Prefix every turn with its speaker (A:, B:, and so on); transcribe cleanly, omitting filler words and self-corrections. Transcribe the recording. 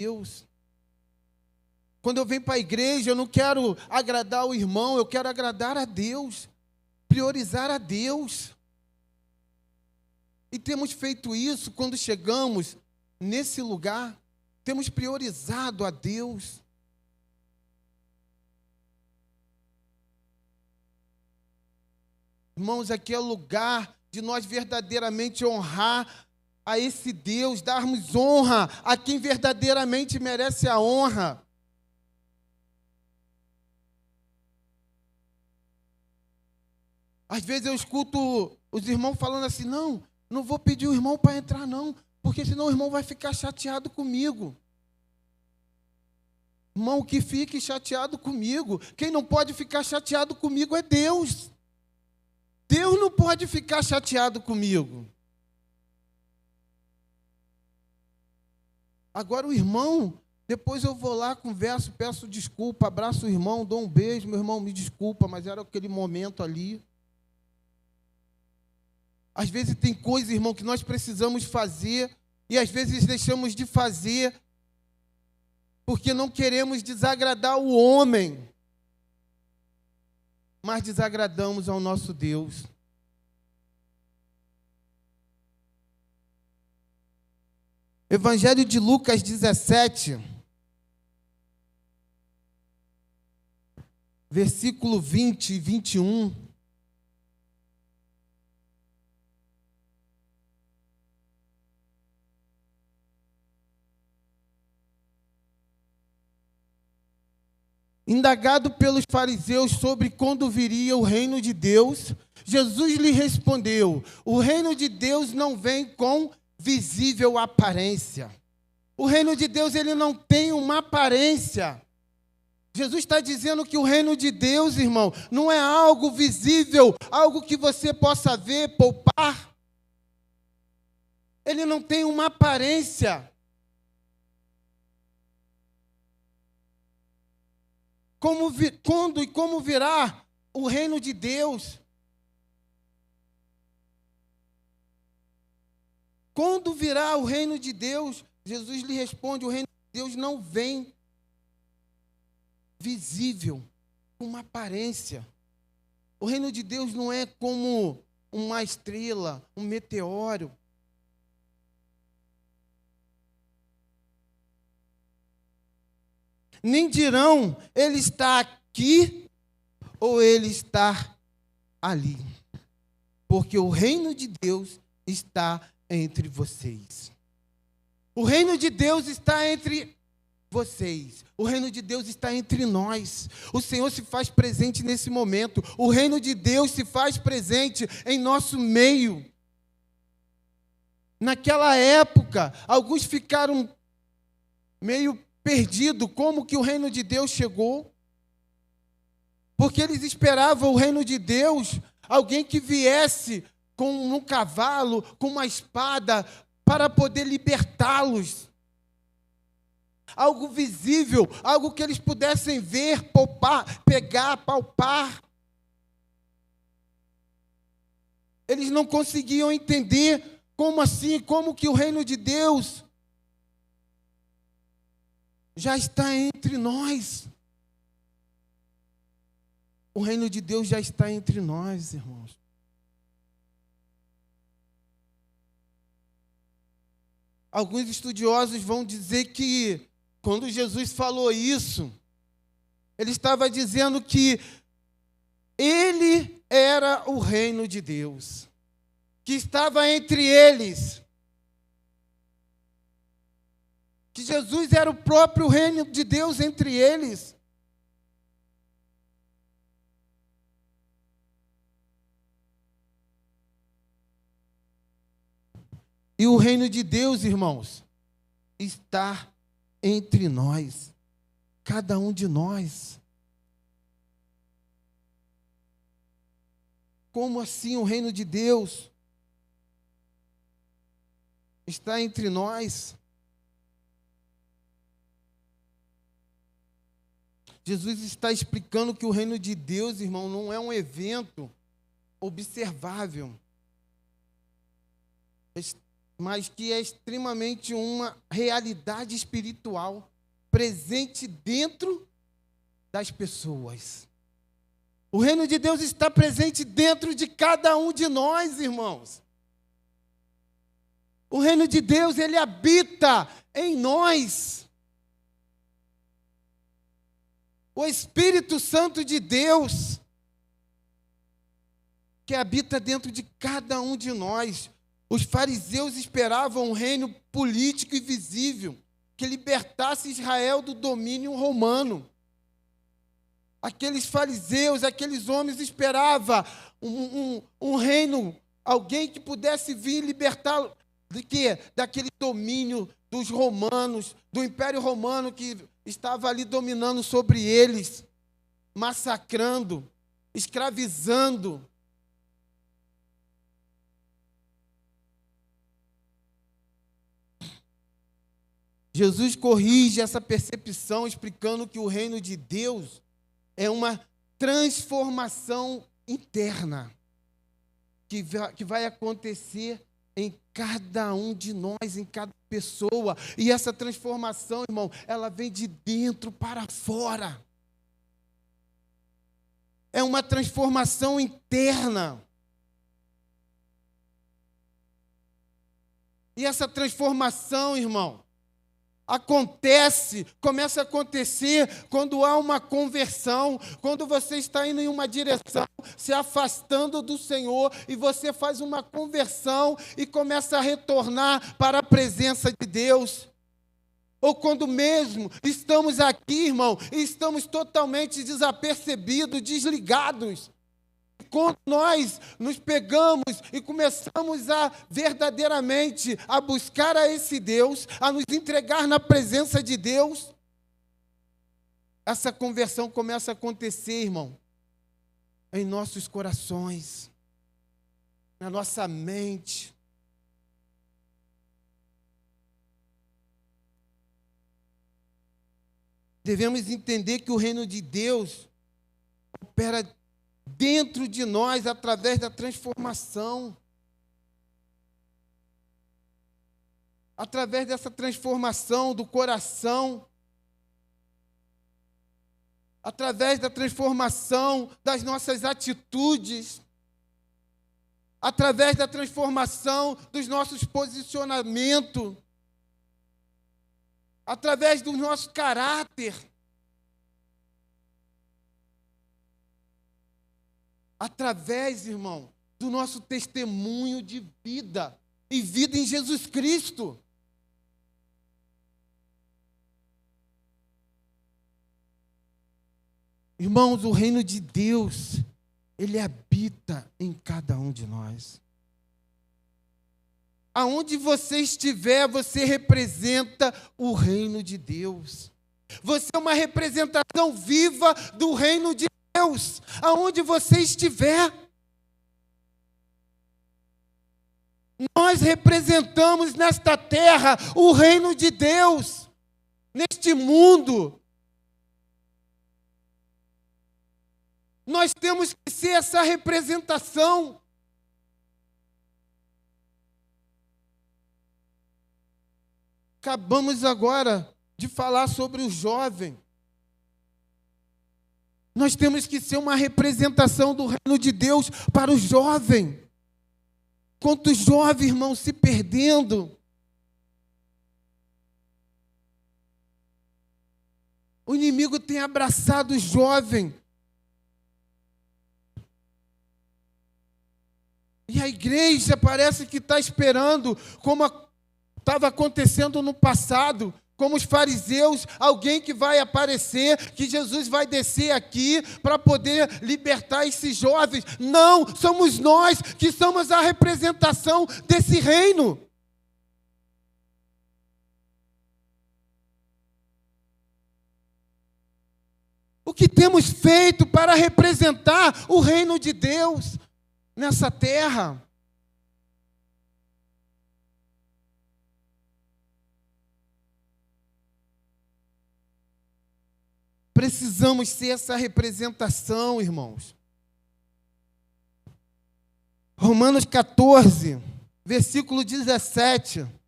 A: Deus. Quando eu venho para a igreja, eu não quero agradar o irmão, eu quero agradar a Deus, priorizar a Deus. E temos feito isso quando chegamos nesse lugar, temos priorizado a Deus. Irmãos, aqui é o lugar de nós verdadeiramente honrar a esse Deus, darmos honra a quem verdadeiramente merece a honra. Às vezes eu escuto os irmãos falando assim, não vou pedir o irmão para entrar não, porque senão o irmão vai ficar chateado comigo. Irmão, que fique chateado comigo. Quem não pode ficar chateado comigo é Deus. Deus não pode ficar chateado comigo. Agora o irmão, depois eu vou lá, converso, peço desculpa, abraço o irmão, dou um beijo, meu irmão, me desculpa, mas era aquele momento ali. Às vezes tem coisas, irmão, que nós precisamos fazer e às vezes deixamos de fazer porque não queremos desagradar o homem, mas desagradamos ao nosso Deus. Evangelho de Lucas 17, versículo 20 e 21. Indagado pelos fariseus sobre quando viria o reino de Deus, Jesus lhe respondeu: o reino de Deus não vem com visível aparência. O reino de Deus, ele não tem uma aparência. Jesus está dizendo que o reino de Deus, irmão, não é algo visível, algo que você possa ver, palpar. Ele não tem uma aparência. Quando e como virá o reino de Deus? Quando virá o reino de Deus? Jesus lhe responde: o reino de Deus não vem visível, com uma aparência. O reino de Deus não é como uma estrela, um meteoro. Nem dirão, ele está aqui ou ele está ali. Porque o reino de Deus está entre vocês. O reino de Deus está entre vocês. O reino de Deus está entre nós. O Senhor se faz presente nesse momento. O reino de Deus se faz presente em nosso meio. Naquela época, alguns ficaram meio perdido como que o reino de Deus chegou, porque eles esperavam o reino de Deus, alguém que viesse com um cavalo, com uma espada, para poder libertá-los. Algo visível, algo que eles pudessem ver, palpar, pegar, palpar. Eles não conseguiam entender como assim, como que o reino de Deus já está entre nós. O reino de Deus já está entre nós, irmãos. Alguns estudiosos vão dizer que, quando Jesus falou isso, ele estava dizendo que ele era o reino de Deus, que estava entre eles. Que Jesus era o próprio reino de Deus entre eles. E o reino de Deus, irmãos, está entre nós, cada um de nós. Como assim o reino de Deus está entre nós? Jesus está explicando que o reino de Deus, irmão, não é um evento observável. mas que é extremamente uma realidade espiritual presente dentro das pessoas. O reino de Deus está presente dentro de cada um de nós, irmãos. O reino de Deus, ele habita em nós. O Espírito Santo de Deus, que habita dentro de cada um de nós. Os fariseus esperavam um reino político e visível, que libertasse Israel do domínio romano. Aqueles fariseus, aqueles homens esperavam um reino, alguém que pudesse vir libertá-lo de quê? Daquele domínio dos romanos, do Império Romano que estava ali dominando sobre eles, massacrando, escravizando. Jesus corrige essa percepção, explicando que o reino de Deus é uma transformação interna que vai acontecer em cada um de nós, em cada pessoa. E essa transformação, irmão, ela vem de dentro para fora. É uma transformação interna. E essa transformação, irmão, começa a acontecer quando há uma conversão, quando você está indo em uma direção, se afastando do Senhor, e você faz uma conversão e começa a retornar para a presença de Deus. Ou quando mesmo estamos aqui, irmão, e estamos totalmente desapercebidos, desligados. Quando nós nos pegamos e começamos a verdadeiramente a buscar a esse Deus, a nos entregar na presença de Deus, essa conversão começa a acontecer, irmão, em nossos corações, na nossa mente. Devemos entender que o reino de Deus opera dentro de nós, através da transformação. Através dessa transformação do coração. Através da transformação das nossas atitudes. Através da transformação dos nossos posicionamentos. Através do nosso caráter. Através, irmão, do nosso testemunho de vida, e vida em Jesus Cristo. Irmãos, o reino de Deus, ele habita em cada um de nós. Aonde você estiver, você representa o reino de Deus. Você é uma representação viva do reino de Deus, aonde você estiver. Nós representamos nesta terra o reino de Deus, neste mundo. Nós temos que ser essa representação. Acabamos agora de falar sobre o jovem. Nós temos que ser uma representação do reino de Deus para o jovem. Quantos jovens, irmãos, se perdendo. O inimigo tem abraçado o jovem. E a igreja parece que está esperando, como estava acontecendo no passado, como os fariseus, alguém que vai aparecer, que Jesus vai descer aqui para poder libertar esses jovens. Não, somos nós que somos a representação desse reino. O que temos feito para representar o reino de Deus nessa terra? Precisamos ser essa representação, irmãos. Romanos 14, versículo 17.